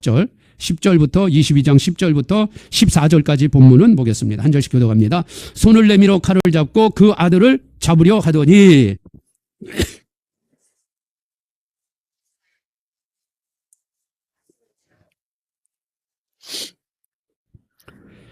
10절부터 22장 10절부터 14절까지 본문은 보겠습니다. 한 절씩 교독합니다. 손을 내밀어 칼을 잡고 그 아들을 잡으려 하더니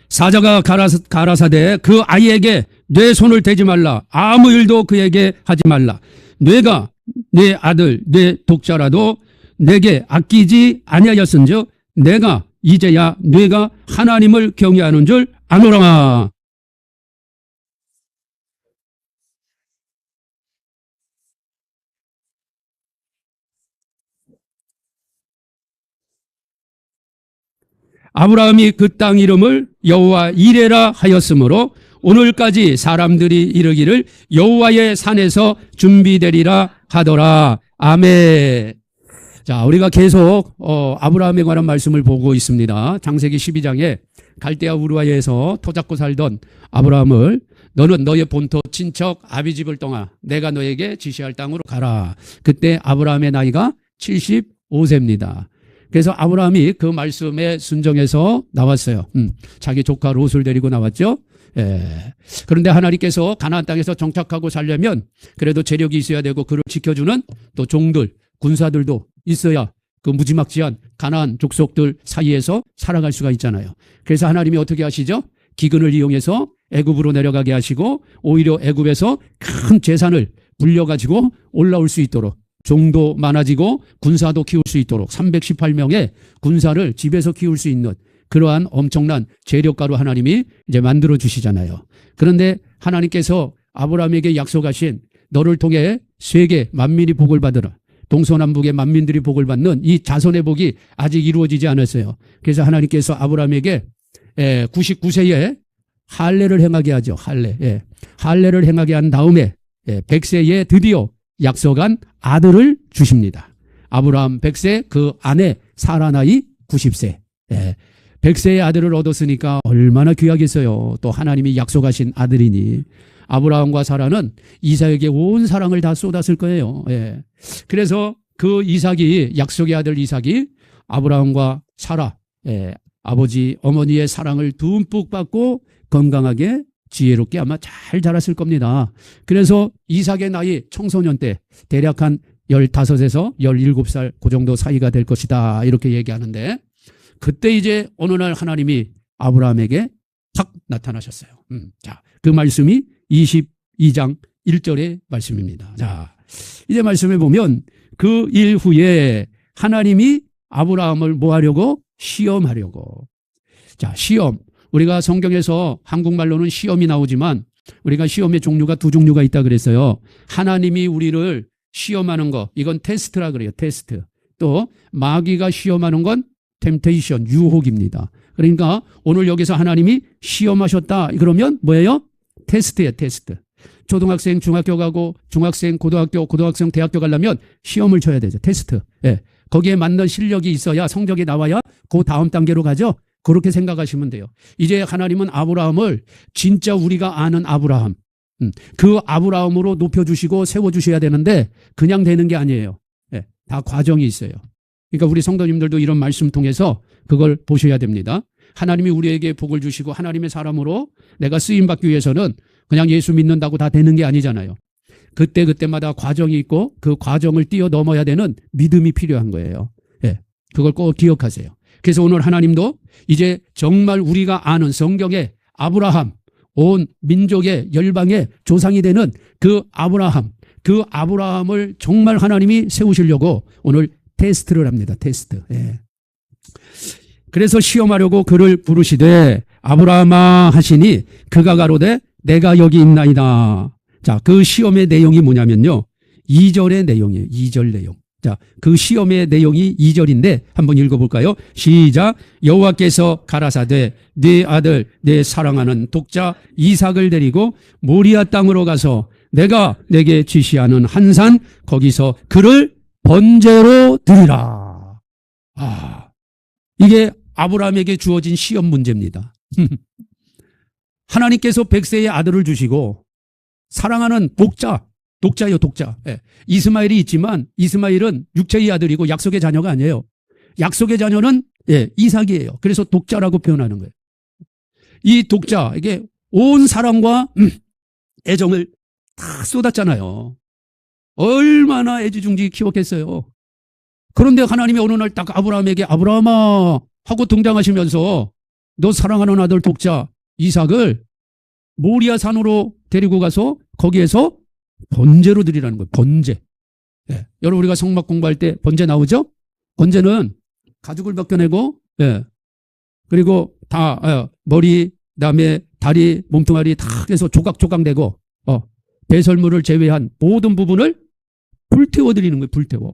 사자가 가라사대 그 아이에게 내 손을 대지 말라. 아무 일도 그에게 하지 말라. 뇌가 내 아들 내 독자라도 내게 아끼지 아니하였은즉 내가 이제야 뇌가 하나님을 경외하는 줄 아노라. 아브라함이 그 땅 이름을 여호와 이레라 하였으므로 오늘까지 사람들이 이르기를 여호와의 산에서 준비되리라 하더라. 아멘. 자, 우리가 계속 아브라함에 관한 말씀을 보고 있습니다. 창세기 12장에 갈대아 우르아에서 토 잡고 살던 아브라함을 너는 너의 본토 친척 아비집을 떠나 내가 너에게 지시할 땅으로 가라. 그때 아브라함의 나이가 75세입니다. 그래서 아브라함이 그 말씀에 순종해서 나왔어요. 자기 조카 롯을 데리고 나왔죠. 예. 그런데 하나님께서 가나안 땅에서 정착하고 살려면 그래도 재력이 있어야 되고 그를 지켜주는 또 종들, 군사들도 있어야 그 무지막지한 가나안 족속들 사이에서 살아갈 수가 있잖아요. 그래서 하나님이 어떻게 하시죠? 기근을 이용해서 애굽으로 내려가게 하시고 오히려 애굽에서 큰 재산을 불려가지고 올라올 수 있도록 종도 많아지고 군사도 키울 수 있도록 318명의 군사를 집에서 키울 수 있는 그러한 엄청난 재력가로 하나님이 이제 만들어 주시잖아요. 그런데 하나님께서 아브라함에게 약속하신 너를 통해 세계 만민이 복을 받으라. 동서남북의 만민들이 복을 받는 이 자손의 복이 아직 이루어지지 않았어요. 그래서 하나님께서 아브라함에게 99세에 할례를 행하게 하죠. 할례. 할례를 행하게 한 다음에 100세에 드디어 약속한 아들을 주십니다. 아브라함 100세, 그 아내 사라 나이 90세. 100세의 아들을 얻었으니까 얼마나 귀하겠어요. 또 하나님이 약속하신 아들이니 아브라함과 사라는 이삭에게 온 사랑을 다 쏟았을 거예요. 그래서 그 이삭이 약속의 아들 이삭이 아브라함과 사라 아버지 어머니의 사랑을 듬뿍 받고 건강하게 지혜롭게 아마 잘 자랐을 겁니다. 그래서 이삭의 나이 청소년 때 대략 한 15에서 17살 그 정도 사이가 될 것이다 이렇게 얘기하는데 그때 이제 어느 날 하나님이 아브라함에게 탁 나타나셨어요. 자, 그 말씀이 22장 1절의 말씀입니다. 자, 이제 말씀해 보면 그 일 후에 하나님이 아브라함을 뭐 하려고? 시험하려고. 자, 시험. 우리가 성경에서 한국말로는 시험이 나오지만 우리가 시험의 종류가 두 종류가 있다 그랬어요. 하나님이 우리를 시험하는 거, 이건 테스트라 그래요. 테스트. 또 마귀가 시험하는 건 템테이션, 유혹입니다. 그러니까 오늘 여기서 하나님이 시험하셨다. 그러면 뭐예요? 테스트예요. 테스트. 초등학생 중학교 가고 중학생 고등학생 대학교 가려면 시험을 쳐야 되죠. 테스트. 거기에 맞는 실력이 있어야 성적이 나와야 그 다음 단계로 가죠. 그렇게 생각하시면 돼요. 이제 하나님은 아브라함을 진짜 우리가 아는 아브라함, 그 아브라함으로 높여주시고 세워주셔야 되는데 그냥 되는 게 아니에요. 다 과정이 있어요. 그러니까 우리 성도님들도 이런 말씀 통해서 그걸 보셔야 됩니다. 하나님이 우리에게 복을 주시고 하나님의 사람으로 내가 쓰임받기 위해서는 그냥 예수 믿는다고 다 되는 게 아니잖아요. 그때마다 과정이 있고 그 과정을 뛰어넘어야 되는 믿음이 필요한 거예요. 그걸 꼭 기억하세요. 그래서 오늘 하나님도 이제 정말 우리가 아는 성경의 아브라함, 온 민족의 열방의 조상이 되는 그 아브라함을 정말 하나님이 세우시려고 오늘 테스트를 합니다. 테스트. 그래서 시험하려고 그를 부르시되 아브라함아 하시니 그가 가로되 내가 여기 있나이다. 자, 그 시험의 내용이 뭐냐면요. 2절의 내용이에요. 2절 내용. 자, 그 시험의 내용이 2절인데 한번 읽어볼까요? 시작. 여호와께서 가라사대 네 아들 내 사랑하는 독자 이삭을 데리고 모리아 땅으로 가서 내가 내게 지시하는 한 산 거기서 그를 번제로 드리라. 이게 아브라함에게 주어진 시험 문제입니다. 하나님께서 100세의 아들을 주시고 사랑하는 독자요, 독자. 이스마엘이 있지만 이스마엘은 육체의 아들이고 약속의 자녀가 아니에요. 약속의 자녀는 예, 이삭이에요. 그래서 독자라고 표현하는 거예요. 이 독자에게 온 사랑과 애정을 다 쏟았잖아요. 얼마나 애지중지 키웠겠어요. 그런데 하나님이 어느 날 딱 아브라함에게 아브라함아 하고 등장하시면서 너 사랑하는 아들 독자 이삭을 모리아 산으로 데리고 가서 거기에서 번제로 드리라는 거예요. 번제. 예. 여러분 우리가 성막 공부할 때 번제 나오죠? 번제는 가죽을 벗겨내고 그리고 다 머리 그다음에 다리 몸뚱아리 다 해서 조각조각 내고 배설물을 제외한 모든 부분을 불태워 드리는 거예요.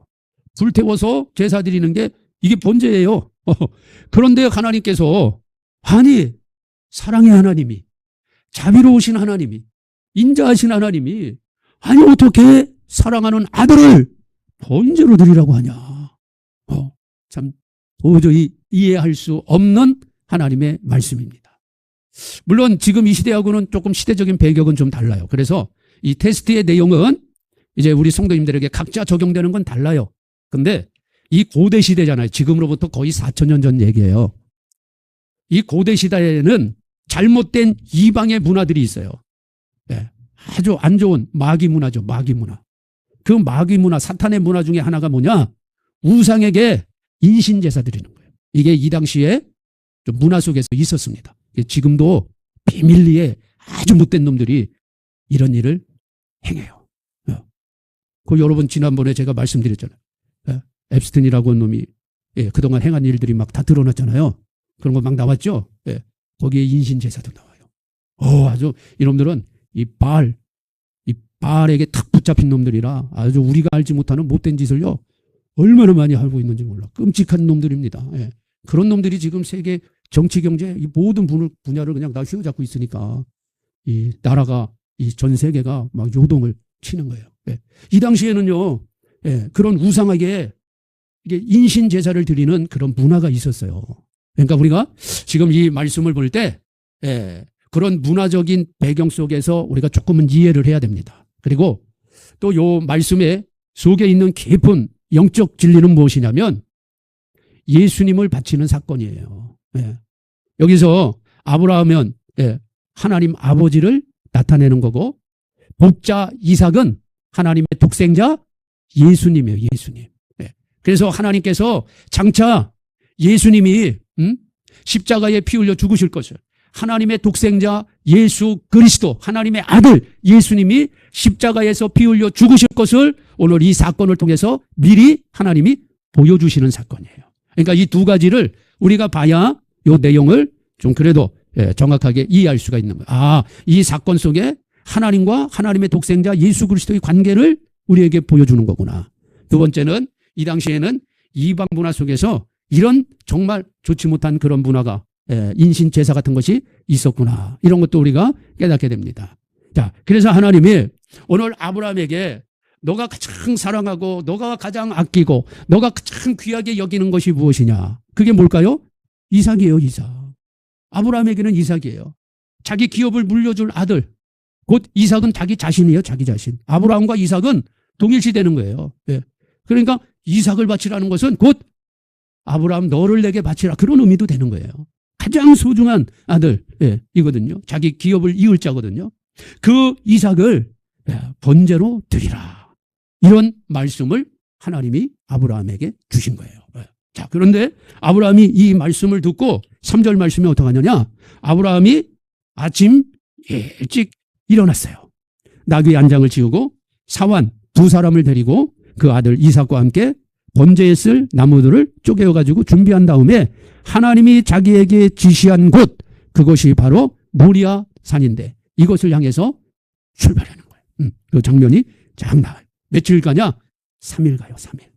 불태워서 제사 드리는 게 이게 번제예요. 그런데 하나님께서 아니 사랑의 하나님이 자비로우신 하나님이 인자하신 하나님이 아니 어떻게 사랑하는 아들을 번제로 드리라고 하냐. 참 도저히 이해할 수 없는 하나님의 말씀입니다. 물론 지금 이 시대하고는 조금 시대적인 배경은 좀 달라요. 그래서 이 테스트의 내용은 이제 우리 성도님들에게 각자 적용되는 건 달라요. 근데 이 고대 시대잖아요. 지금으로부터 거의 4,000년 전 얘기예요. 이 고대 시대에는 잘못된 이방의 문화들이 있어요. 네, 아주 안 좋은 마귀 문화죠. 마귀 문화. 그 마귀 문화, 사탄의 문화 중에 하나가 뭐냐? 우상에게 인신 제사 드리는 거예요. 이게 이 당시에 좀 문화 속에서 있었습니다. 지금도 비밀리에 아주 못된 놈들이 이런 일을 행해요. 그 여러분 지난번에 제가 말씀드렸잖아요. 앱스틴이라고 하는 놈이 그동안 행한 일들이 막 다 드러났잖아요. 그런 거 막 나왔죠. 거기에 인신 제사도 나와요. 아주 이놈들은 이 바알에게 탁 붙잡힌 놈들이라 아주 우리가 알지 못하는 못된 짓을요 얼마나 많이 알고 있는지 몰라. 끔찍한 놈들입니다. 그런 놈들이 지금 세계 정치 경제 이 모든 분야를 그냥 다 휘어잡고 있으니까 이 나라가 이 전 세계가 막 요동을 치는 거예요. 이 당시에는요 그런 우상에게 이게 인신 제사를 드리는 그런 문화가 있었어요. 그러니까 우리가 지금 이 말씀을 볼 때 그런 문화적인 배경 속에서 우리가 조금은 이해를 해야 됩니다. 그리고 또 요 말씀에 속에 있는 깊은 영적 진리는 무엇이냐면 예수님을 바치는 사건이에요. 여기서 아브라함은 하나님 아버지를 나타내는 거고 독자 이삭은 하나님의 독생자 예수님이에요. 예수님. 그래서 하나님께서 장차 예수님이 십자가에 피 흘려 죽으실 것을 하나님의 독생자 예수 그리스도 하나님의 아들 예수님이 십자가에서 피 흘려 죽으실 것을 오늘 이 사건을 통해서 미리 하나님이 보여주시는 사건이에요. 그러니까 이 두 가지를 우리가 봐야 이 내용을 좀 그래도 정확하게 이해할 수가 있는 거예요. 이 사건 속에 하나님과 하나님의 독생자 예수 그리스도의 관계를 우리에게 보여주는 거구나. 두 번째는 이 당시에는 이방 문화 속에서 이런 정말 좋지 못한 그런 문화가 인신 제사 같은 것이 있었구나. 이런 것도 우리가 깨닫게 됩니다. 자, 그래서 하나님이 오늘 아브라함에게 너가 가장 사랑하고 너가 가장 아끼고 너가 가장 귀하게 여기는 것이 무엇이냐? 그게 뭘까요? 이삭이에요. 이삭. 아브라함에게는 이삭이에요. 자기 기업을 물려줄 아들. 곧 이삭은 자기 자신이에요. 자기 자신. 아브라함과 이삭은 동일시되는 거예요. 그러니까 이삭을 바치라는 것은 곧 아브라함 너를 내게 바치라. 그런 의미도 되는 거예요. 가장 소중한 아들 이거든요. 자기 기업을 이을 자거든요. 그 이삭을 번제로 드리라. 이런 말씀을 하나님이 아브라함에게 주신 거예요. 자, 그런데 아브라함이 이 말씀을 듣고 3절 말씀이 어떻게 하느냐? 아브라함이 아침 일찍 일어났어요. 나귀 안장을 지우고 사환 두 사람을 데리고 그 아들 이삭과 함께 번제에 쓸 나무들을 쪼개어가지고 준비한 다음에 하나님이 자기에게 지시한 곳 그것이 바로 모리아 산인데 이것을 향해서 출발하는 거예요. 그 장면이 쫙 나와요. 며칠 가냐? 3일 가요. 3일.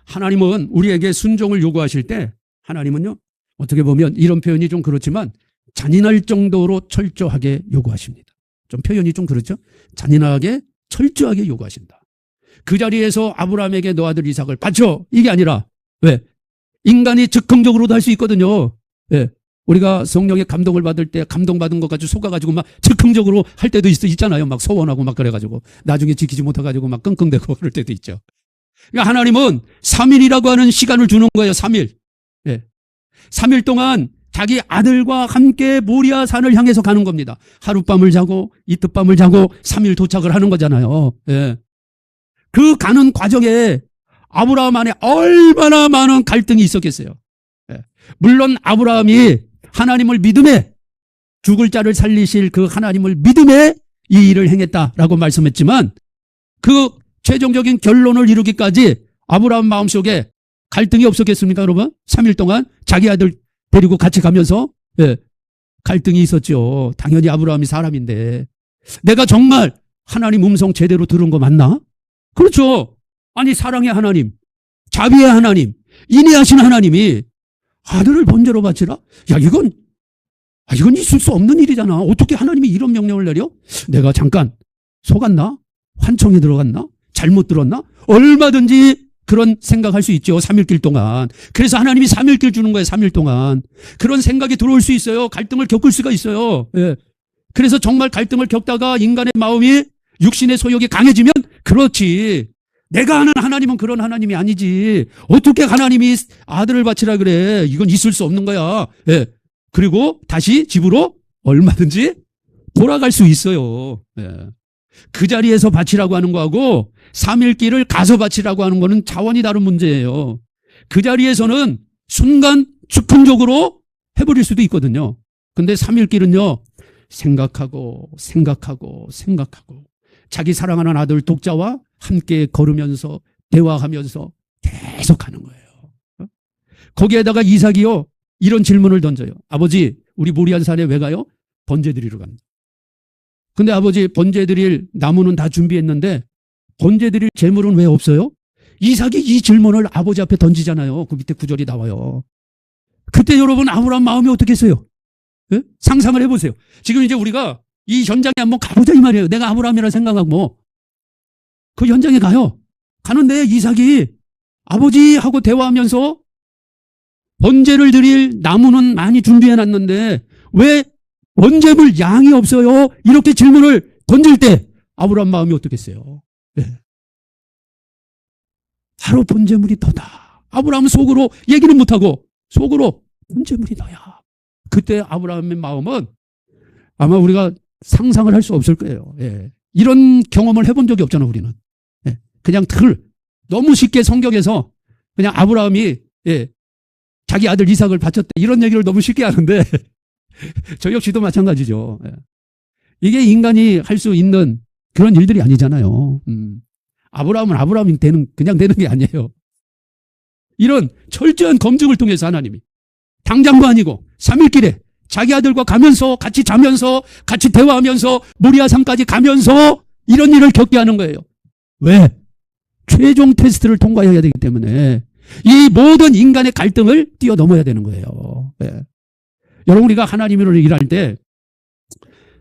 하나님은 우리에게 순종을 요구하실 때 하나님은요 어떻게 보면 이런 표현이 좀 그렇지만 잔인할 정도로 철저하게 요구하십니다. 좀 표현이 좀 그렇죠? 잔인하게 철저하게 요구하신다. 그 자리에서 아브라함에게 너 아들 이삭을 바쳐 이게 아니라 왜? 인간이 즉흥적으로도 할 수 있거든요. 우리가 성령의 감동을 받을 때 감동받은 것 가지고 속아가지고 막 즉흥적으로 할 때도 있잖아요. 막 소원하고 막 그래가지고 나중에 지키지 못해가지고 막 끙끙대고 그럴 때도 있죠. 그러니까 하나님은 3일이라고 하는 시간을 주는 거예요. 3일. 예. 3일 동안 자기 아들과 함께 모리아 산을 향해서 가는 겁니다. 하룻밤을 자고 이틀밤을 자고 3일 도착을 하는 거잖아요. 예. 그 가는 과정에 아브라함 안에 얼마나 많은 갈등이 있었겠어요. 예. 물론 아브라함이 하나님을 믿음에 죽을 자를 살리실 그 하나님을 믿음에 이 일을 행했다라고 말씀했지만 그 최종적인 결론을 이루기까지 아브라함 마음속에 갈등이 없었겠습니까, 여러분? 3일 동안 자기 아들 데리고 같이 가면서 예, 갈등이 있었죠. 당연히 아브라함이 사람인데 내가 정말 하나님 음성 제대로 들은 거 맞나? 그렇죠. 아니 사랑의 하나님, 자비의 하나님, 인애하신 하나님이 아들을 번제로 바치라? 야 이건 있을 수 없는 일이잖아. 어떻게 하나님이 이런 명령을 내려? 내가 잠깐 속았나? 환청에 들어갔나? 잘못 들었나? 얼마든지 그런 생각할 수 있죠. 3일길 동안. 그래서 하나님이 3일길 주는 거예요. 3일 동안. 그런 생각이 들어올 수 있어요. 갈등을 겪을 수가 있어요. 예. 그래서 정말 갈등을 겪다가 인간의 마음이 육신의 소욕이 강해지면 그렇지. 내가 아는 하나님은 그런 하나님이 아니지. 어떻게 하나님이 아들을 바치라 그래. 이건 있을 수 없는 거야. 예. 그리고 다시 집으로 얼마든지 돌아갈 수 있어요. 예. 그 자리에서 바치라고 하는 거하고 3일길을 가서 바치라고 하는 거는 차원이 다른 문제예요. 그 자리에서는 순간 즉흥적으로 해버릴 수도 있거든요. 근데 3일길은요, 생각하고 자기 사랑하는 아들 독자와 함께 걸으면서 대화하면서 계속 하는 거예요. 거기에다가 이삭이요, 이런 질문을 던져요. 아버지, 우리 모리아 산에 왜 가요? 번제 드리러 갑니다. 근데 아버지, 번제 드릴 나무는 다 준비했는데 번제 드릴 재물은 왜 없어요? 이삭이 이 질문을 아버지 앞에 던지잖아요. 그 밑에 구절이 나와요. 그때 여러분 아브라함 마음이 어떻겠어요? 예? 상상을 해보세요. 지금 이제 우리가 이 현장에 한번 가보자 이 말이에요. 내가 아브라함이라 생각하고 그 현장에 가요. 가는데 이삭이 아버지하고 대화하면서 번제를 드릴 나무는 많이 준비해놨는데 왜 번제물 양이 없어요? 이렇게 질문을 던질 때 아브라함 마음이 어떻겠어요? 네. 바로 번제물이 너다. 아브라함은 속으로 얘기는 못하고 속으로 번제물이 너야. 그때 아브라함의 마음은 아마 우리가 상상을 할 수 없을 거예요. 예. 이런 경험을 해본 적이 없잖아 우리는. 예. 그냥 너무 쉽게 성경에서 그냥 아브라함이 자기 아들 이삭을 바쳤다 이런 얘기를 너무 쉽게 하는데 저 역시도 마찬가지죠. 이게 인간이 할 수 있는 그런 일들이 아니잖아요. 아브라함은 아브라함이 그냥 되는 게 아니에요. 이런 철저한 검증을 통해서 하나님이 당장도 아니고 3일길에 자기 아들과 가면서 같이 자면서 같이 대화하면서 모리아 산까지 가면서 이런 일을 겪게 하는 거예요. 왜? 최종 테스트를 통과해야 되기 때문에 이 모든 인간의 갈등을 뛰어넘어야 되는 거예요. 네. 여러분 우리가 하나님으로 일할 때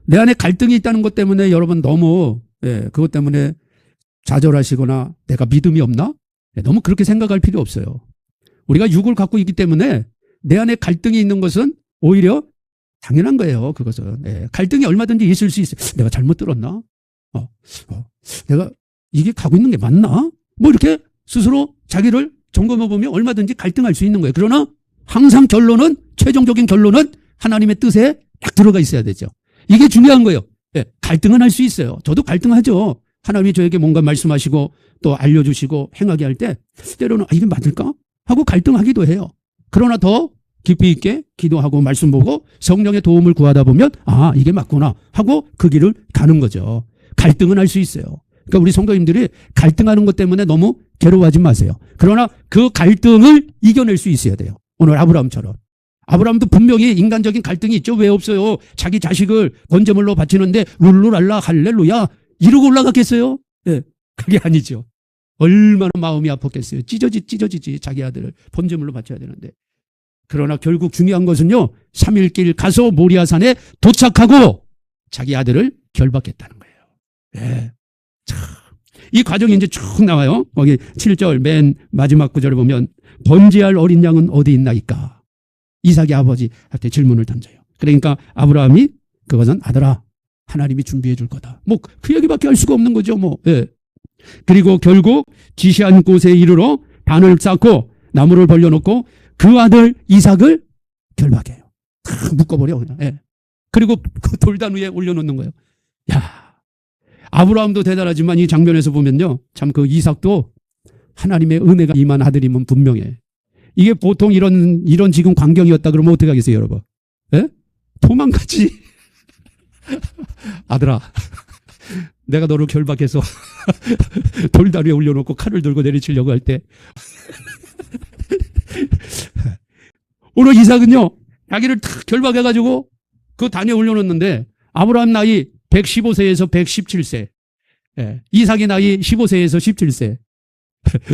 내 안에 갈등이 있다는 것 때문에 여러분 너무 그것 때문에 좌절하시거나 내가 믿음이 없나? 너무 그렇게 생각할 필요 없어요. 우리가 육을 갖고 있기 때문에 내 안에 갈등이 있는 것은 오히려 당연한 거예요. 그것은. 갈등이 얼마든지 있을 수 있어요. 내가 잘못 들었나? 내가 이게 가고 있는 게 맞나? 뭐 이렇게 스스로 자기를 점검해 보면 얼마든지 갈등할 수 있는 거예요. 그러나 항상 최종적인 결론은 하나님의 뜻에 딱 들어가 있어야 되죠. 이게 중요한 거예요. 갈등은 할 수 있어요. 저도 갈등하죠. 하나님이 저에게 뭔가 말씀하시고 또 알려주시고 행하게 할 때 때로는 이게 맞을까? 하고 갈등하기도 해요. 그러나 더 깊이 있게 기도하고 말씀 보고 성령의 도움을 구하다 보면 이게 맞구나 하고 그 길을 가는 거죠. 갈등은 할 수 있어요. 그러니까 우리 성도님들이 갈등하는 것 때문에 너무 괴로워하지 마세요. 그러나 그 갈등을 이겨낼 수 있어야 돼요. 오늘 아브라함처럼. 아브라함도 분명히 인간적인 갈등이 있죠. 왜 없어요? 자기 자식을 번제물로 바치는데 룰루랄라 할렐루야 이러고 올라갔겠어요? 그게 아니죠. 얼마나 마음이 아팠겠어요. 찢어지지 자기 아들을 번제물로 바쳐야 되는데. 그러나 결국 중요한 것은요. 3일길 가서 모리아산에 도착하고 자기 아들을 결박했다는 거예요. 참. 이 과정이 이제 쭉 나와요. 거기 7절 맨 마지막 구절을 보면 번제할 어린 양은 어디 있나이까? 이삭이 아버지한테 질문을 던져요. 그러니까 아브라함이 그것은 아들아 하나님이 준비해 줄 거다. 뭐 그 얘기밖에 할 수가 없는 거죠. 그리고 결국 지시한 곳에 이르러 단을 쌓고 나무를 벌려놓고 그 아들 이삭을 결박해요. 다 묶어버려 그냥. 예. 그리고 그 돌단 위에 올려놓는 거예요. 야, 아브라함도 대단하지만 이 장면에서 보면요, 참 그 이삭도 하나님의 은혜가 임한 아들이면 분명해. 이게 보통 이런 지금 광경이었다 그러면 어떻게 하겠어요, 여러분? 예? 도망가지. 아들아, 내가 너를 결박해서 돌다리에 올려놓고 칼을 들고 내리치려고 할 때 오늘 이삭은요, 자기를 탁 결박해가지고 그 단에 올려놓는데 아브라함 나이 115세에서 117세, 예, 이삭의 나이 15세에서 17세.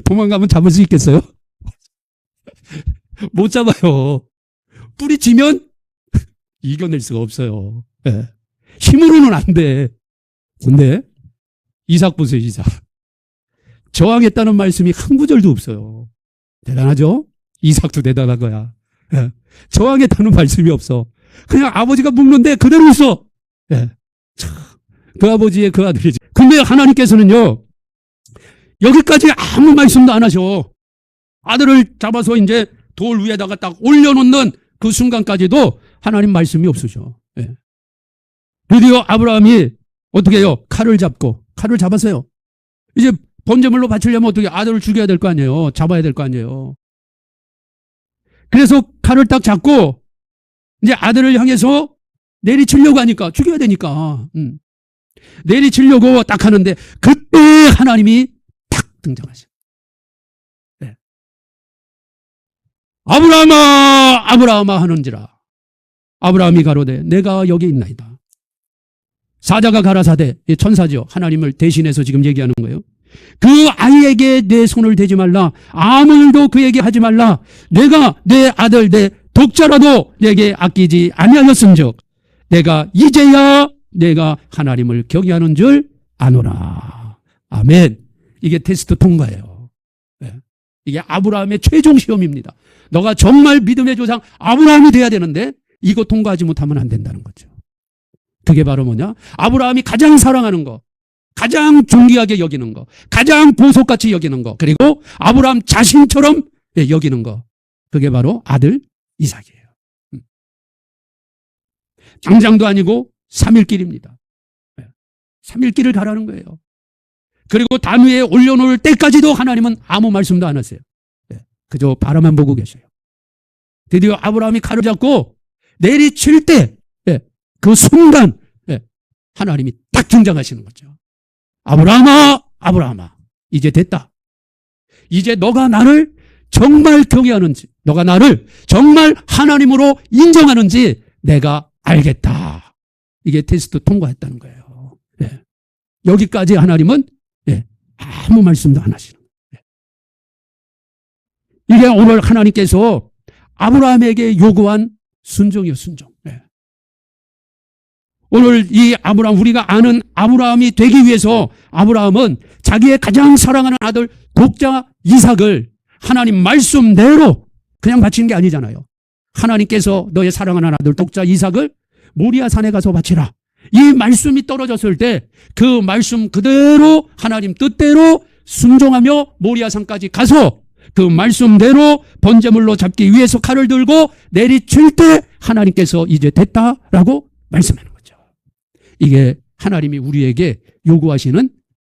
도망가면 잡을 수 있겠어요? 못 잡아요. 뿌리치면 이겨낼 수가 없어요. 예. 힘으로는 안 돼. 근데 이삭 보세요, 이삭. 저항했다는 말씀이 한 구절도 없어요. 대단하죠? 이삭도 대단한 거야. 예. 저항했다는 말씀이 없어. 그냥 아버지가 묵는데 그대로 있어. 예. 그 아버지의 그 아들이지. 근데 하나님께서는요, 여기까지 아무 말씀도 안 하셔. 아들을 잡아서 이제 돌 위에다가 딱 올려놓는 그 순간까지도 하나님 말씀이 없으셔. 예. 드디어 아브라함이 어떻게 해요? 칼을 잡았어요. 이제 번제물로 바치려면 어떻게 아들을 죽여야 될 거 아니에요. 잡아야 될 거 아니에요. 그래서 칼을 딱 잡고 이제 아들을 향해서 내리치려고 하니까 죽여야 되니까 내리치려고 딱 하는데 그때 하나님이 탁 등장하셔. 네. 아브라함아 아브라함아 하는지라. 아브라함이 가로되 내가 여기 있나이다. 사자가 가라사대, 천사죠. 하나님을 대신해서 지금 얘기하는 거예요. 그 아이에게 내 손을 대지 말라. 아무 일도 그에게 하지 말라. 내가 내 아들 내 독자라도 내게 아끼지 아니하였은즉 내가 이제야 내가 하나님을 경외하는 줄 아노라. 아멘. 이게 테스트 통과예요. 네. 이게 아브라함의 최종 시험입니다. 너가 정말 믿음의 조상 아브라함이 돼야 되는데 이거 통과하지 못하면 안 된다는 거죠. 그게 바로 뭐냐? 아브라함이 가장 사랑하는 거, 가장 존귀하게 여기는 거, 가장 보석같이 여기는 거, 그리고 아브라함 자신처럼 여기는 거. 그게 바로 아들 이삭이에요. 당장도 아니고 3일 길입니다. 3일 길을 가라는 거예요. 그리고 단 위에 올려놓을 때까지도 하나님은 아무 말씀도 안 하세요. 그저 바라만 보고 계셔요. 드디어 아브라함이 칼을 잡고 내리칠 때 그 순간 하나님이 딱 등장하시는 거죠. 아브라함아 아브라함아 이제 됐다. 이제 너가 나를 정말 경외하는지, 너가 나를 정말 하나님으로 인정하는지 내가 알겠다. 이게 테스트 통과했다는 거예요. 예. 여기까지 하나님은 아무 말씀도 안 하시는 거예요. 이게 오늘 하나님께서 아브라함에게 요구한 순종이요, 순종. 예. 오늘 이 아브라함, 우리가 아는 아브라함이 되기 위해서 아브라함은 자기의 가장 사랑하는 아들 독자 이삭을 하나님 말씀대로 그냥 바친 게 아니잖아요. 하나님께서 너의 사랑하는 아들 독자 이삭을 모리아 산에 가서 바치라. 이 말씀이 떨어졌을 때 그 말씀 그대로 하나님 뜻대로 순종하며 모리아 산까지 가서 그 말씀대로 번제물로 잡기 위해서 칼을 들고 내리칠 때 하나님께서 이제 됐다라고 말씀하는 거죠. 이게 하나님이 우리에게 요구하시는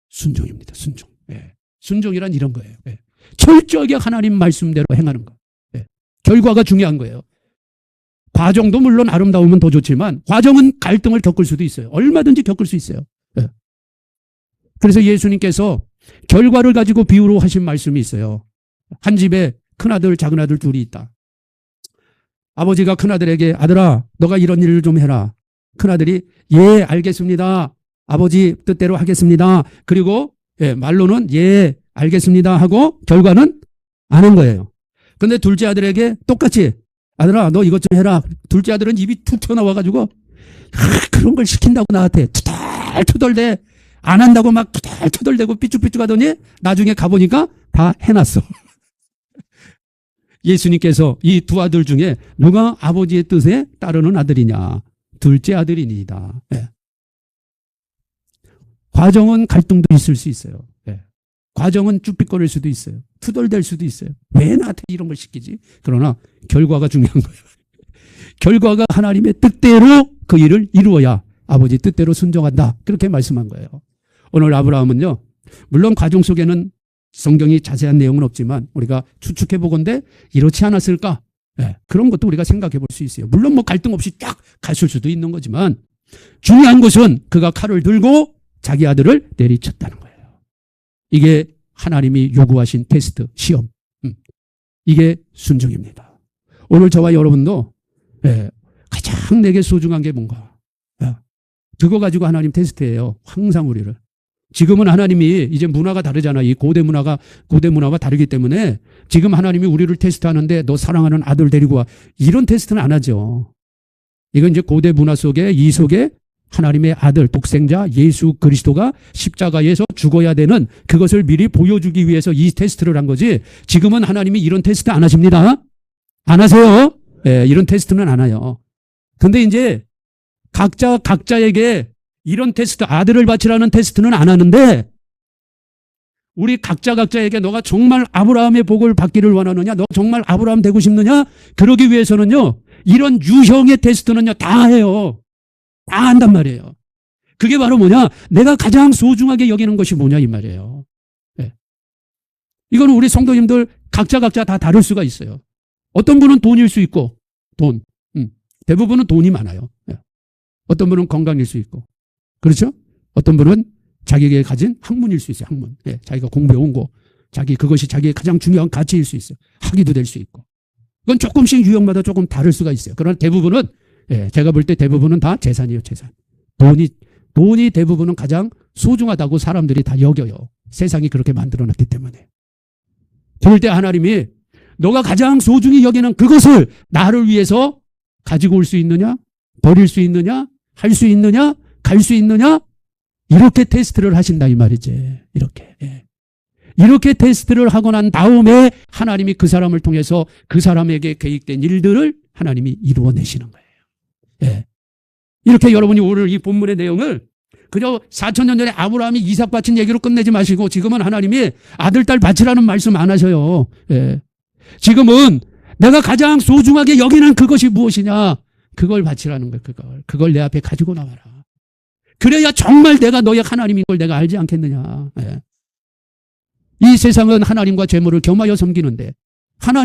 순종입니다. 순종. 예. 순종이란 이런 거예요. 예. 철저하게 하나님 말씀대로 행하는 거. 예. 결과가 중요한 거예요. 과정도 물론 아름다우면 더 좋지만 과정은 갈등을 겪을 수도 있어요. 얼마든지 겪을 수 있어요. 예. 그래서 예수님께서 결과를 가지고 비유로 하신 말씀이 있어요. 한 집에 큰아들 작은아들 둘이 있다. 아버지가 큰아들에게 아들아 너가 이런 일을 좀 해라. 큰아들이 예 알겠습니다. 아버지 뜻대로 하겠습니다. 그리고 말로는 예 알겠습니다 하고 결과는 안 한 거예요. 근데 둘째 아들에게 똑같이 아들아 너 이것 좀 해라. 둘째 아들은 입이 툭 튀어나와가지고 그런 걸 시킨다고 나한테 투덜투덜대 안 한다고 막 투덜투덜대고 삐죽삐죽 하더니 나중에 가보니까 다 해놨어. 예수님께서 이 두 아들 중에 누가 아버지의 뜻에 따르는 아들이냐? 둘째 아들이니이다. 예. 과정은 갈등도 있을 수 있어요. 예. 과정은 쭈삣거릴 수도 있어요. 투덜댈 수도 있어요. 왜 나한테 이런 걸 시키지? 그러나 결과가 중요한 거예요. 결과가 하나님의 뜻대로 그 일을 이루어야 아버지 뜻대로 순종한다. 그렇게 말씀한 거예요. 오늘 아브라함은요. 물론 과정 속에는 성경이 자세한 내용은 없지만 우리가 추측해 보건대 이렇지 않았을까? 네, 그런 것도 우리가 생각해 볼 수 있어요. 물론 뭐 갈등 없이 쫙 갔을 수도 있는 거지만 중요한 것은 그가 칼을 들고 자기 아들을 내리쳤다는 거예요. 이게 하나님이 요구하신 테스트, 시험. 이게 순종입니다. 오늘 저와 여러분도 가장 내게 소중한 게 뭔가. 그거 가지고 하나님 테스트예요. 항상 우리를. 지금은 하나님이 이제 문화가 다르잖아. 이 고대 문화와 다르기 때문에 지금 하나님이 우리를 테스트하는데 너 사랑하는 아들 데리고 와. 이런 테스트는 안 하죠. 이건 이제 고대 문화 속에 이 속에 하나님의 아들 독생자 예수 그리스도가 십자가에서 죽어야 되는 그것을 미리 보여주기 위해서 이 테스트를 한 거지. 지금은 하나님이 이런 테스트 안 하십니다. 안 하세요. 이런 테스트는 안 해요. 근데 이제 각자에게 이런 테스트, 아들을 바치라는 테스트는 안 하는데 우리 각자에게 너가 정말 아브라함의 복을 받기를 원하느냐? 너 정말 아브라함 되고 싶느냐? 그러기 위해서는요. 이런 유형의 테스트는요. 다 해요. 다 한단 말이에요. 그게 바로 뭐냐? 내가 가장 소중하게 여기는 것이 뭐냐 이 말이에요. 이거는 우리 성도님들 각자 다 다를 수가 있어요. 어떤 분은 돈일 수 있고 돈. 대부분은 돈이 많아요. 어떤 분은 건강일 수 있고. 그렇죠? 어떤 분은 자기에게 가진 학문일 수 있어요. 학문. 자기가 공부해온 거. 그것이 자기의 가장 중요한 가치일 수 있어요. 학위도 될 수 있고. 그건 조금씩 유형마다 조금 다를 수가 있어요. 그러나 대부분은 제가 볼 때 대부분은 다 재산이에요. 재산. 돈이 대부분은 가장 소중하다고 사람들이 다 여겨요. 세상이 그렇게 만들어놨기 때문에. 그럴 때 하나님이 너가 가장 소중히 여기는 그것을 나를 위해서 가지고 올 수 있느냐? 버릴 수 있느냐? 할 수 있느냐? 갈 수 있느냐? 이렇게 테스트를 하신다 이 말이지. 이렇게 테스트를 하고 난 다음에 하나님이 그 사람을 통해서 그 사람에게 계획된 일들을 하나님이 이루어내시는 거예요. 이렇게 여러분이 오늘 이 본문의 내용을 그저 4,000년 전에 아브라함이 이삭 바친 얘기로 끝내지 마시고 지금은 하나님이 아들, 딸 바치라는 말씀 안 하셔요. 지금은 내가 가장 소중하게 여기는 그것이 무엇이냐? 그걸 바치라는 거예요. 그걸 내 앞에 가지고 나와라. 그래야 정말 내가 너의 하나님인 걸 내가 알지 않겠느냐. 이 세상은 하나님과 재물을 겸하여 섬기는데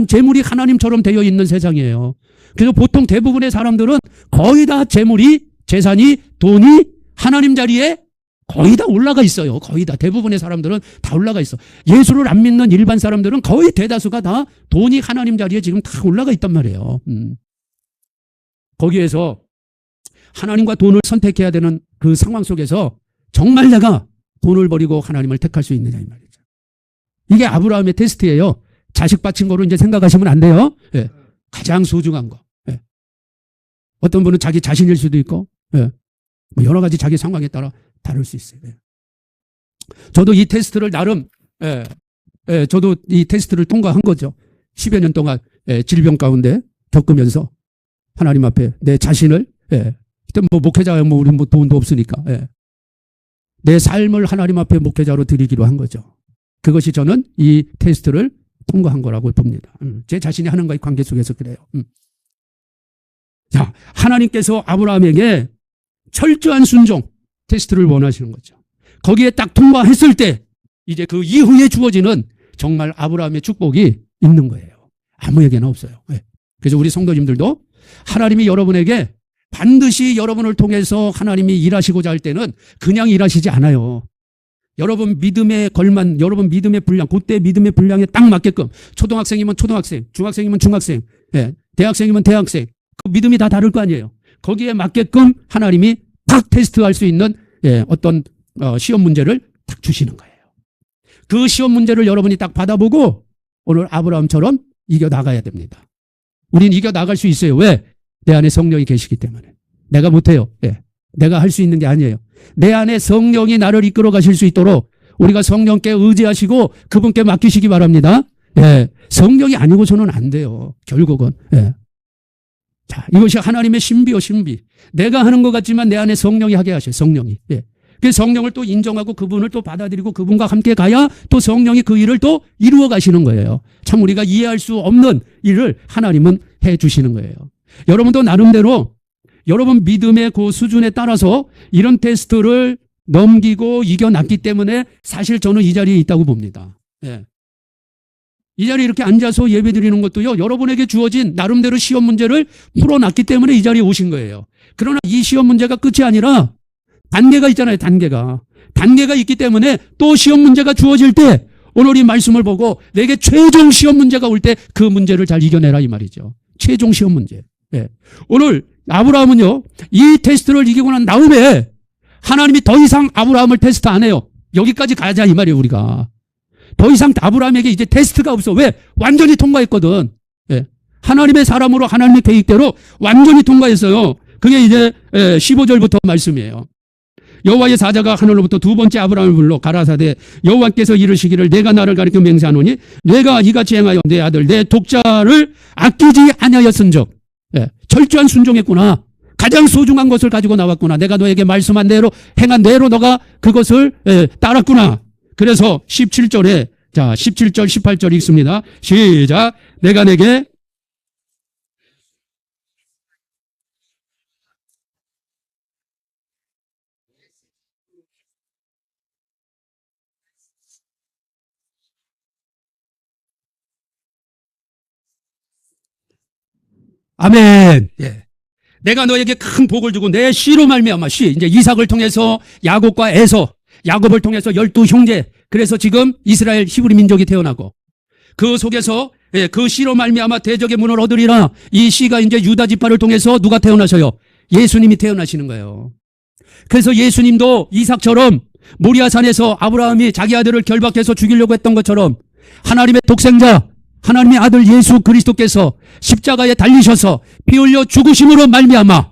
재물이 하나님처럼 되어 있는 세상이에요. 그래서 보통 대부분의 사람들은 거의 다 재산이, 돈이 하나님 자리에 거의 다 올라가 있어요. 거의 다. 대부분의 사람들은 다 올라가 있어. 예수를 안 믿는 일반 사람들은 거의 대다수가 다 돈이 하나님 자리에 지금 다 올라가 있단 말이에요. 거기에서 하나님과 돈을 선택해야 되는 그 상황 속에서 정말 내가 돈을 버리고 하나님을 택할 수 있느냐 이 말이죠. 이게 아브라함의 테스트예요. 자식 바친 거로 이제 생각하시면 안 돼요. 가장 소중한 거. 어떤 분은 자기 자신일 수도 있고 여러 가지 자기 상황에 따라 다를 수 있어요. 저도 이 테스트를 나름 저도 이 테스트를 통과한 거죠. 10여 년 동안 질병 가운데 겪으면서 하나님 앞에 내 자신을 그때 뭐 목회자야 뭐 우리 뭐 돈도 없으니까 내 삶을 하나님 앞에 목회자로 드리기로 한 거죠. 그것이 저는 이 테스트를 통과한 거라고 봅니다. 제 자신이 하나님과의 관계 속에서 그래요. 자, 하나님께서 아브라함에게 철저한 순종 테스트를 원하시는 거죠. 거기에 딱 통과했을 때 이제 그 이후에 주어지는 정말 아브라함의 축복이 있는 거예요. 아무에게나 없어요. 그래서 우리 성도님들도 하나님이 여러분에게 반드시 여러분을 통해서 하나님이 일하시고자 할 때는 그냥 일하시지 않아요. 여러분 믿음에 걸만, 여러분 믿음의 분량, 그때 믿음의 분량에 딱 맞게끔 초등학생이면 초등학생, 중학생이면 중학생, 대학생이면 대학생, 그 믿음이 다 다를 거 아니에요. 거기에 맞게끔 하나님이 딱 테스트할 수 있는 어떤 시험 문제를 딱 주시는 거예요. 그 시험 문제를 여러분이 딱 받아보고 오늘 아브라함처럼 이겨나가야 됩니다. 우린 이겨나갈 수 있어요. 왜? 내 안에 성령이 계시기 때문에. 내가 못해요. 내가 할 수 있는 게 아니에요. 내 안에 성령이 나를 이끌어 가실 수 있도록 우리가 성령께 의지하시고 그분께 맡기시기 바랍니다. 성령이 아니고서는 안 돼요. 결국은. 자, 이것이 하나님의 신비요, 신비. 내가 하는 것 같지만 내 안에 성령이 하게 하셔요. 성령이. 그 성령을 또 인정하고 그분을 또 받아들이고 그분과 함께 가야 또 성령이 그 일을 또 이루어 가시는 거예요. 참 우리가 이해할 수 없는 일을 하나님은 해 주시는 거예요. 여러분도 나름대로 여러분 믿음의 그 수준에 따라서 이런 테스트를 넘기고 이겨놨기 때문에 사실 저는 이 자리에 있다고 봅니다. 예. 이 자리에 이렇게 앉아서 예배 드리는 것도요, 여러분에게 주어진 나름대로 시험 문제를 풀어놨기 때문에 이 자리에 오신 거예요. 그러나 이 시험 문제가 끝이 아니라 단계가 있잖아요, 단계가. 단계가 있기 때문에 또 시험 문제가 주어질 때 오늘 이 말씀을 보고 내게 최종 시험 문제가 올 때 그 문제를 잘 이겨내라 이 말이죠. 최종 시험 문제. 예. 오늘 아브라함은요, 이 테스트를 이기고 난 다음에 하나님이 더 이상 아브라함을 테스트 안 해요. 여기까지 가자 이 말이에요, 우리가. 더 이상 아브라함에게 이제 테스트가 없어. 왜? 완전히 통과했거든. 예. 하나님의 사람으로 하나님의 계획대로 완전히 통과했어요. 그게 이제 15절부터 말씀이에요. 여호와의 사자가 하늘로부터 두 번째 아브라함을 불러 가라사대 여호와께서 이르시기를 내가 나를 가리켜 맹세하노니 내가 이같이 행하여 내 아들 내 독자를 아끼지 아니하였은즉 철저한 순종했구나. 가장 소중한 것을 가지고 나왔구나. 내가 너에게 말씀한 대로 행한 대로 너가 그것을 따랐구나. 그래서 17절에 17절 18절 읽습니다. 시작. 내가 내게 아멘. 예. 내가 너에게 큰 복을 주고 내 씨로 말미암아 이제 이삭을 통해서 야곱과 에서 야곱을 통해서 12형제 그래서 지금 이스라엘 히브리 민족이 태어나고 그 속에서 그 씨로 말미암아 대적의 문을 얻으리라. 이 씨가 이제 유다 지파를 통해서 누가 태어나셔요? 예수님이 태어나시는 거예요. 그래서 예수님도 이삭처럼 모리아산에서 아브라함이 자기 아들을 결박해서 죽이려고 했던 것처럼 하나님의 독생자 하나님의 아들 예수 그리스도께서 십자가에 달리셔서 피 흘려 죽으심으로 말미암아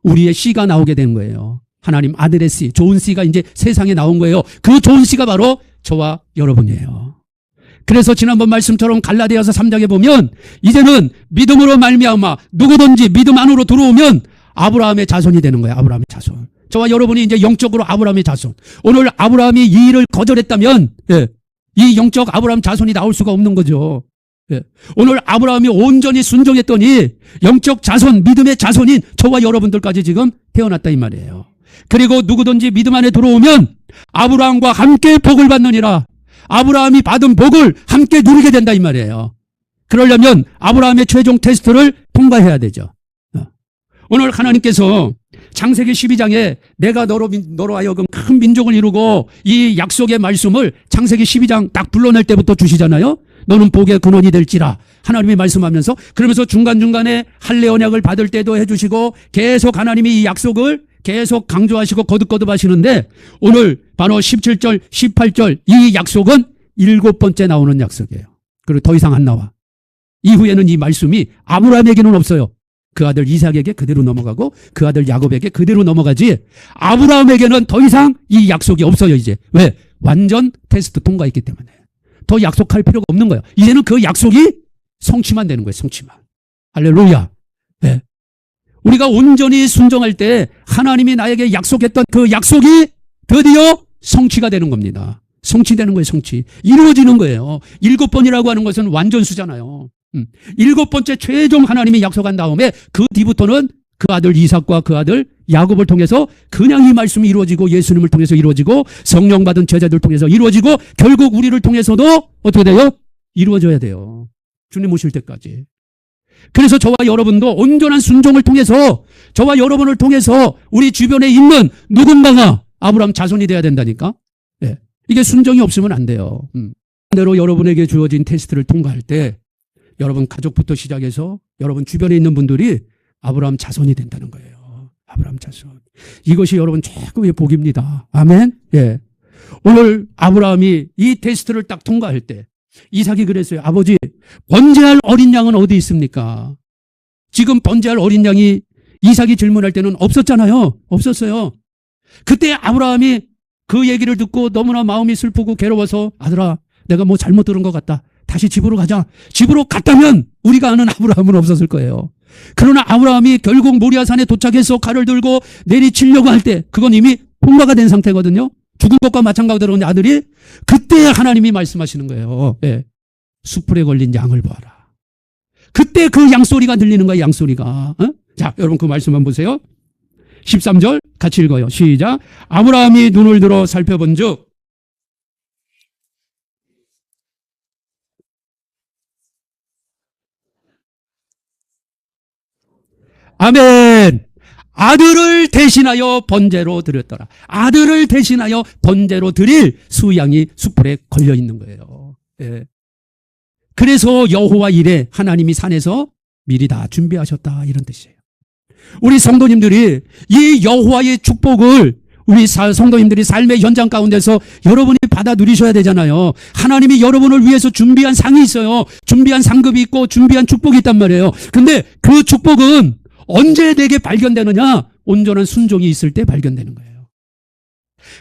우리의 씨가 나오게 된 거예요. 하나님 아들의 씨, 좋은 씨가 이제 세상에 나온 거예요. 그 좋은 씨가 바로 저와 여러분이에요. 그래서 지난번 말씀처럼 갈라디아서 3장에 보면 이제는 믿음으로 말미암아 누구든지 믿음 안으로 들어오면 아브라함의 자손이 되는 거예요. 아브라함의 자손. 저와 여러분이 이제 영적으로 아브라함의 자손. 오늘 아브라함이 이 일을 거절했다면 이 영적 아브라함 자손이 나올 수가 없는 거죠. 오늘 아브라함이 온전히 순종했더니 영적 자손, 믿음의 자손인 저와 여러분들까지 지금 태어났다 이 말이에요. 그리고 누구든지 믿음 안에 들어오면 아브라함과 함께 복을 받느니라. 아브라함이 받은 복을 함께 누리게 된다 이 말이에요. 그러려면 아브라함의 최종 테스트를 통과해야 되죠. 오늘 하나님께서 창세기 12장에 내가 너로 하여금 큰 민족을 이루고 이 약속의 말씀을 창세기 12장 딱 불러낼 때부터 주시잖아요. 너는 복의 근원이 될지라 하나님이 말씀하면서 그러면서 중간중간에 할례 언약을 받을 때도 해주시고 계속 하나님이 이 약속을 계속 강조하시고 거듭거듭 하시는데 오늘 바로 17절 18절 이 약속은 7번째 나오는 약속이에요. 그리고 더 이상 안 나와. 이후에는 이 말씀이 아브라함에게는 없어요. 그 아들 이삭에게 그대로 넘어가고 그 아들 야곱에게 그대로 넘어가지 아브라함에게는 더 이상 이 약속이 없어요. 이제 왜? 완전 테스트 통과했기 때문에 더 약속할 필요가 없는 거예요. 이제는 그 약속이 성취만 되는 거예요. 성취만. 할렐루야. 네. 우리가 온전히 순종할 때 하나님이 나에게 약속했던 그 약속이 드디어 성취가 되는 겁니다. 성취되는 거예요. 성취. 이루어지는 거예요. 7번이라고 하는 것은 완전수잖아요. 7번째 최종 하나님이 약속한 다음에 그 뒤부터는 그 아들 이삭과 그 아들 야곱을 통해서 그냥 이 말씀이 이루어지고 예수님을 통해서 이루어지고 성령 받은 제자들 통해서 이루어지고 결국 우리를 통해서도 어떻게 돼요? 이루어져야 돼요. 주님 오실 때까지. 그래서 저와 여러분도 온전한 순종을 통해서 저와 여러분을 통해서 우리 주변에 있는 누군가가 아브라함 자손이 돼야 된다니까. 네. 이게 순종이 없으면 안 돼요. 반대로 여러분에게 주어진 테스트를 통과할 때 여러분 가족부터 시작해서 여러분 주변에 있는 분들이 아브라함 자손이 된다는 거예요. 아브라함 자손. 이것이 여러분 최고의 복입니다. 아멘. 예. 오늘 아브라함이 이 테스트를 딱 통과할 때 이삭이 그랬어요. 아버지, 번제할 어린 양은 어디 있습니까? 지금 번제할 어린 양이 이삭이 질문할 때는 없었잖아요. 없었어요. 그때 아브라함이 그 얘기를 듣고 너무나 마음이 슬프고 괴로워서 아들아, 내가 뭐 잘못 들은 것 같다. 다시 집으로 가자. 집으로 갔다면 우리가 아는 아브라함은 없었을 거예요. 그러나 아브라함이 결국 모리아산에 도착해서 칼을 들고 내리치려고 할 때 그건 이미 통과가 된 상태거든요. 죽은 것과 마찬가지로 아들이 그때 하나님이 말씀하시는 거예요. 예. 수풀에 걸린 양을 보아라. 그때 그 양소리가 들리는 거예요. 양소리가. 어? 자, 여러분 그 말씀 한번 보세요. 13절 같이 읽어요. 시작. 아브라함이 눈을 들어 살펴본즉 아멘. 아들을 대신하여 번제로 드렸더라. 아들을 대신하여 번제로 드릴 수양이 수풀에 걸려 있는 거예요. 예. 그래서 여호와 이레 하나님이 산에서 미리 다 준비하셨다 이런 뜻이에요. 우리 성도님들이 이 여호와의 축복을 우리 성도님들이 삶의 현장 가운데서 여러분이 받아 누리셔야 되잖아요. 하나님이 여러분을 위해서 준비한 상이 있어요. 준비한 상급이 있고 준비한 축복이 있단 말이에요. 근데 그 축복은 언제 내게 발견되느냐? 온전한 순종이 있을 때 발견되는 거예요.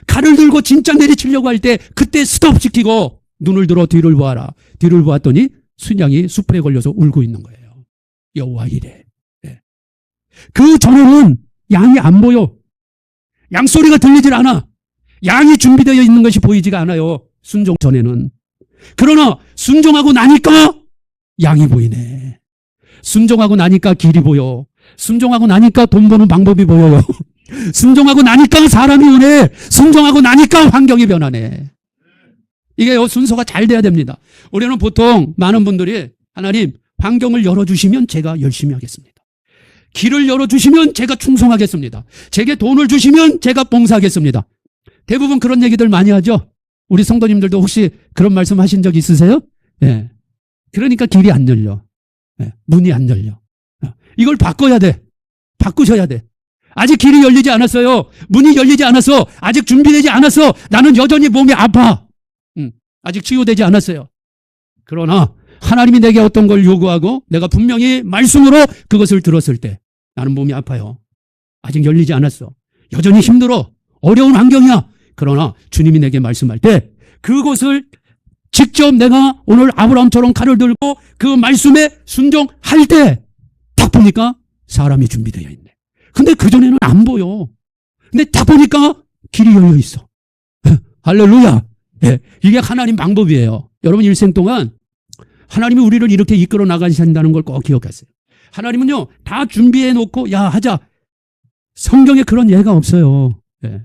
칼을 들고 진짜 내리치려고 할 때 그때 스톱시키고 눈을 들어 뒤를 보아라. 뒤를 보았더니 순양이 수풀에 걸려서 울고 있는 거예요. 여호와 이레. 네. 그 전에는 양이 안 보여. 양소리가 들리질 않아. 양이 준비되어 있는 것이 보이지가 않아요. 순종 전에는. 그러나 순종하고 나니까 양이 보이네. 순종하고 나니까 길이 보여. 순종하고 나니까 돈 버는 방법이 보여요. 순종하고 나니까 사람이 오네. 순종하고 나니까 환경이 변하네. 이게 순서가 잘 돼야 됩니다. 우리는 보통 많은 분들이 하나님 환경을 열어주시면 제가 열심히 하겠습니다. 길을 열어주시면 제가 충성하겠습니다. 제게 돈을 주시면 제가 봉사하겠습니다. 대부분 그런 얘기들 많이 하죠. 우리 성도님들도 혹시 그런 말씀 하신 적 있으세요? 예. 그러니까 길이 안 열려. 예. 문이 안 열려. 이걸 바꿔야 돼. 바꾸셔야 돼. 아직 길이 열리지 않았어요. 문이 열리지 않았어. 아직 준비되지 않았어. 나는 여전히 몸이 아파. 아직 치유되지 않았어요. 그러나 하나님이 내게 어떤 걸 요구하고 내가 분명히 말씀으로 그것을 들었을 때 나는 몸이 아파요. 아직 열리지 않았어. 여전히 힘들어. 어려운 환경이야. 그러나 주님이 내게 말씀할 때 그것을 직접 내가 오늘 아브라함처럼 칼을 들고 그 말씀에 순종할 때 딱 보니까 사람이 준비되어 있네. 근데 그전에는 안 보여. 근데 딱 보니까 길이 열려 있어. 할렐루야. 예, 이게 하나님 방법이에요. 여러분 일생 동안 하나님이 우리를 이렇게 이끌어 나가신다는 걸 꼭 기억하세요. 하나님은요 다 준비해 놓고 야 하자. 성경에 그런 예가 없어요. 예,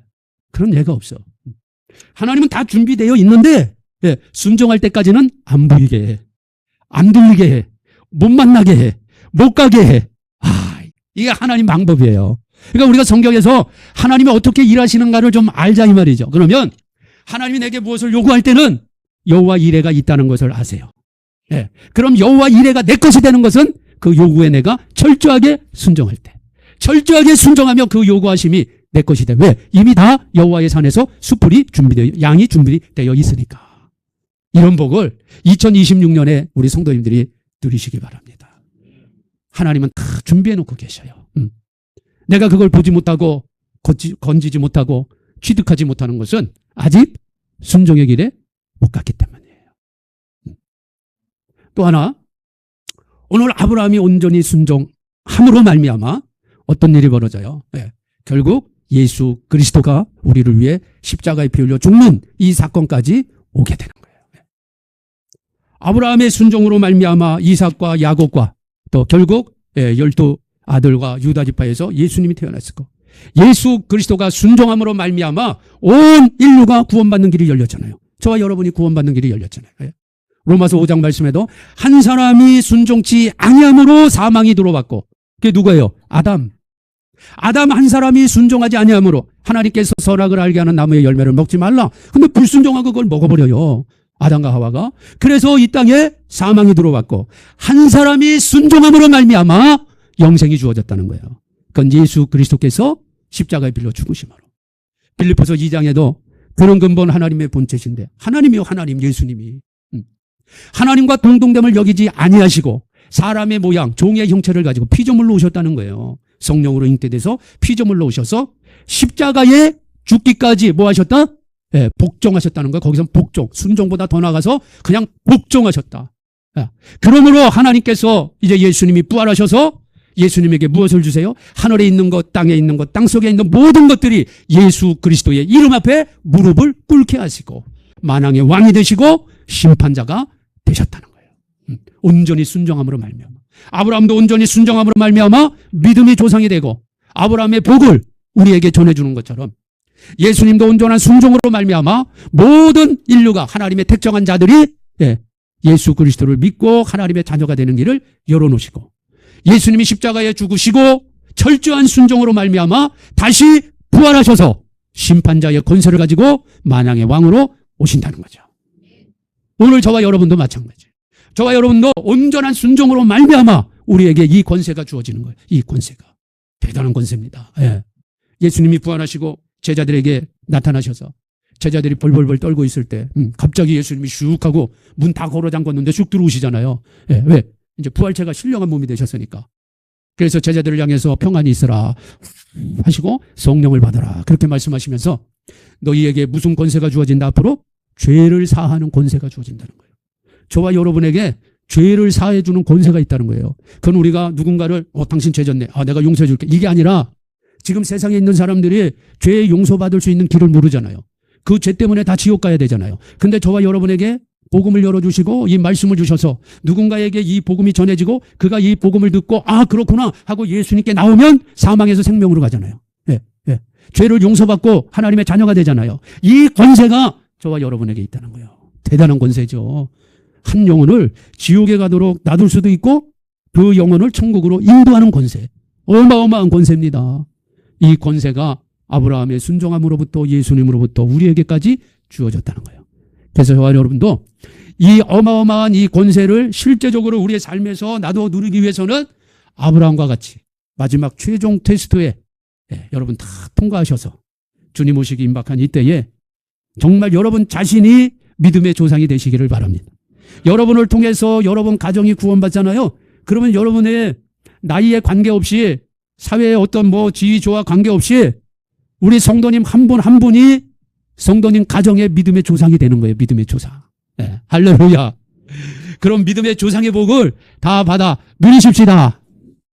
그런 예가 없어. 하나님은 다 준비되어 있는데 예, 순종할 때까지는 안 보이게 해. 안 들리게 해. 못 만나게 해. 못 가게 해. 이게 하나님 방법이에요. 그러니까 우리가 성경에서 하나님이 어떻게 일하시는가를 좀 알자 이 말이죠. 그러면 하나님이 내게 무엇을 요구할 때는 여호와 이레가 있다는 것을 아세요. 예. 그럼 여호와 이레가 내 것이 되는 것은 그 요구에 내가 철저하게 순종할 때. 철저하게 순종하며 그 요구하심이 내 것이 돼. 왜? 이미 다 여호와의 산에서 수풀이 준비되어 양이 준비되어 있으니까. 이런 복을 2026년에 우리 성도님들이 누리시기 바랍니다. 하나님은 다 준비해 놓고 계셔요. 내가 그걸 보지 못하고 건지지 못하고 취득하지 못하는 것은 아직 순종의 길에 못 갔기 때문이에요. 또 하나, 오늘 아브라함이 온전히 순종함으로 말미암아 어떤 일이 벌어져요? 네. 결국 예수 그리스도가 우리를 위해 십자가에 피 흘려 죽는 이 사건까지 오게 되는 거예요. 아브라함의 순종으로 말미암아 이삭과 야곱과 또 결국 12 아들과 유다 지파에서 예수님이 태어났을 거. 예수 그리스도가 순종함으로 말미암아 온 인류가 구원받는 길이 열렸잖아요. 저와 여러분이 구원받는 길이 열렸잖아요. 로마서 5장 말씀에도 한 사람이 순종치 아니함으로 사망이 들어왔고 그게 누구예요? 아담 한 사람이 순종하지 아니함으로 하나님께서 선악을 알게 하는 나무의 열매를 먹지 말라. 근데 불순종하고 그걸 먹어버려요. 아담과 하와가. 그래서 이 땅에 사망이 들어왔고 한 사람이 순종함으로 말미암아 영생이 주어졌다는 거예요. 그건 예수 그리스도께서 십자가에 빌려 죽으심으로. 빌립보서 2장에도 그런 근본 하나님의 본체신데 하나님이요 하나님 예수님이 하나님과 동등됨을 여기지 아니하시고 사람의 모양 종의 형체를 가지고 피조물로 오셨다는 거예요. 성령으로 잉태돼서 피조물로 오셔서 십자가에 죽기까지 뭐 하셨다? 예, 복종하셨다는 거예요. 거기서 복종, 순종보다 더 나아가서 그냥 복종하셨다. 예. 그러므로 하나님께서 이제 예수님이 부활하셔서 예수님에게 무엇을 주세요? 하늘에 있는 것, 땅에 있는 것, 땅속에 있는 모든 것들이 예수 그리스도의 이름 앞에 무릎을 꿇게 하시고 만왕의 왕이 되시고 심판자가 되셨다는 거예요. 온전히 순종함으로 말미암아. 아브라함도 온전히 순종함으로 말미암아 믿음의 조상이 되고 아브라함의 복을 우리에게 전해주는 것처럼 예수님도 온전한 순종으로 말미암아 모든 인류가 하나님의 택정한 자들이 예수 그리스도를 믿고 하나님의 자녀가 되는 길을 열어놓으시고 예수님이 십자가에 죽으시고 철저한 순종으로 말미암아 다시 부활하셔서 심판자의 권세를 가지고 만왕의 왕으로 오신다는 거죠. 오늘 저와 여러분도 마찬가지예요. 저와 여러분도 온전한 순종으로 말미암아 우리에게 이 권세가 주어지는 거예요. 이 권세가 대단한 권세입니다. 예수님이 부활하시고 제자들에게 나타나셔서 제자들이 벌벌벌 떨고 있을 때 갑자기 예수님이 슉 하고 문 다 걸어 잠궜는데 슉 들어오시잖아요. 왜? 이제 부활체가 신령한 몸이 되셨으니까. 그래서 제자들을 향해서 평안히 있으라 하시고 성령을 받아라 그렇게 말씀하시면서 너희에게 무슨 권세가 주어진다? 앞으로 죄를 사하는 권세가 주어진다는 거예요. 저와 여러분에게 죄를 사해 주는 권세가 있다는 거예요. 그건 우리가 누군가를 당신 죄 졌네. 내가 용서해 줄게. 이게 아니라 지금 세상에 있는 사람들이 죄 용서받을 수 있는 길을 모르잖아요. 그 죄 때문에 다 지옥 가야 되잖아요. 근데 저와 여러분에게 복음을 열어주시고 이 말씀을 주셔서 누군가에게 이 복음이 전해지고 그가 이 복음을 듣고 그렇구나 하고 예수님께 나오면 사망에서 생명으로 가잖아요. 죄를 용서받고 하나님의 자녀가 되잖아요. 이 권세가 저와 여러분에게 있다는 거예요. 대단한 권세죠. 한 영혼을 지옥에 가도록 놔둘 수도 있고 그 영혼을 천국으로 인도하는 권세. 어마어마한 권세입니다. 이 권세가 아브라함의 순종함으로부터 예수님으로부터 우리에게까지 주어졌다는 거예요. 그래서 저와 여러분도 이 어마어마한 이 권세를 실제적으로 우리의 삶에서 나도 누리기 위해서는 아브라함과 같이 마지막 최종 테스트에 여러분 다 통과하셔서 주님 오시기 임박한 이때에 정말 여러분 자신이 믿음의 조상이 되시기를 바랍니다. 여러분을 통해서 여러분 가정이 구원받잖아요. 그러면 여러분의 나이에 관계없이 사회의 어떤 지위조와 관계없이 우리 성도님 한 분 한 분이 성도님 가정의 믿음의 조상이 되는 거예요. 믿음의 조상. 할렐루야. 그럼 믿음의 조상의 복을 다 받아 누리십시다.